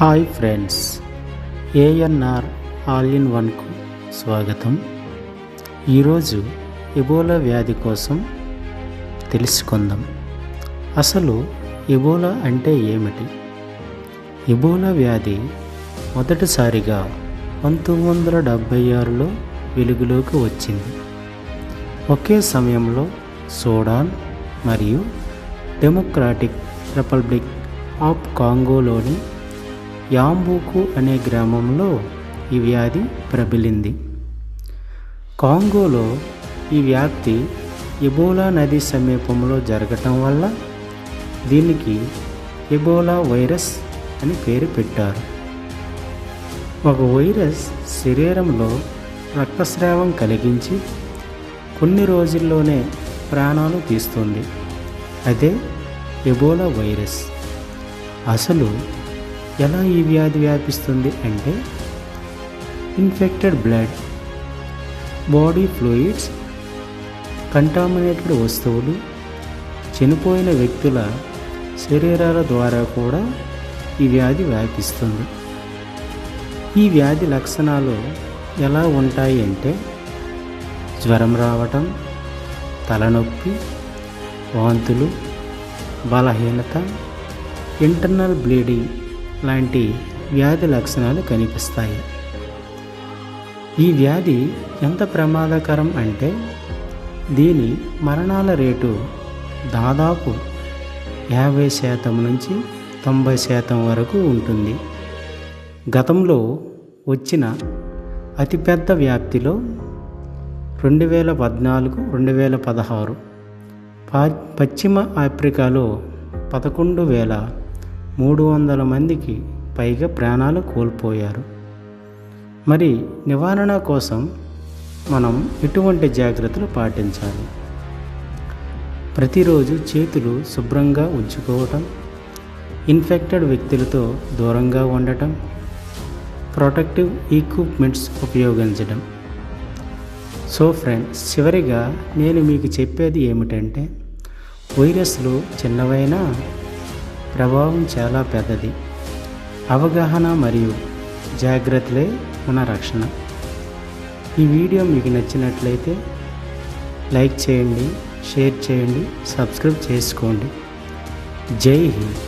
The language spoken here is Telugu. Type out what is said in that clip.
Hi friends, ANR all in వన్కు స్వాగతం. ఈరోజు ఎబోలా వ్యాధి కోసం తెలుసుకుందాం. అసలు ఎబోలా అంటే ఏమిటి? ఎబోలా వ్యాధి మొదటిసారిగా 1976లో వెలుగులోకి వచ్చింది. ఒకే సమయంలో సూడాన్ మరియు డెమోక్రాటిక్ రిపబ్లిక్ ఆఫ్ కాంగోలోని యాంబూకు అనే గ్రామంలో ఈ వ్యాధి ప్రబలింది. కాంగోలో ఈ వ్యాప్తి ఎబోలా నది సమీపంలో జరగటం వల్ల దీనికి ఎబోలా వైరస్ అని పేరు పెట్టారు. ఒక వైరస్ శరీరంలో రక్తస్రావం కలిగించి కొన్ని రోజుల్లోనే ప్రాణాలు తీస్తుంది. అదే ఎబోలా వైరస్. అసలు ఎలా ఈ వ్యాధి వ్యాపిస్తుంది అంటే infected blood, body fluids, contaminated వస్తువులు, చనిపోయిన వ్యక్తుల శరీరాల ద్వారా కూడా ఈ వ్యాధి వ్యాపిస్తుంది. ఈ వ్యాధి లక్షణాలు ఎలా ఉంటాయి అంటే జ్వరం రావటం, తలనొప్పి, వాంతులు, బలహీనత, ఇంటర్నల్ బ్లీడింగ్ లాంటి వ్యాధి లక్షణాలు కనిపిస్తాయి. ఈ వ్యాధి ఎంత ప్రమాదకరం అంటే దీని మరణాల రేటు దాదాపు 50% నుంచి 90% వరకు ఉంటుంది. గతంలో వచ్చిన అతిపెద్ద వ్యాప్తిలో 2014-2016 పశ్చిమ ఆఫ్రికాలో 11,300 మందికి పైగా ప్రాణాలు కోల్పోయారు. మరి నివారణ కోసం మనం ఎటువంటి జాగ్రత్తలు పాటించాలి? ప్రతిరోజు చేతులు శుభ్రంగా ఉంచుకోవటం, ఇన్ఫెక్టెడ్ వ్యక్తులతో దూరంగా ఉండటం, ప్రొటెక్టివ్ ఎక్విప్మెంట్స్ ఉపయోగించడం. సో ఫ్రెండ్స్, చివరిగా నేను మీకు చెప్పేది ఏమిటంటే వైరస్లు చిన్నవైనా ప్రభావం చాలా పెద్దది. అవగాహన మరియు జాగ్రత్తలే మన రక్షణ. ఈ వీడియో మీకు నచ్చినట్లయితే లైక్ చేయండి, షేర్ చేయండి, సబ్స్క్రైబ్ చేసుకోండి. జై హింద్.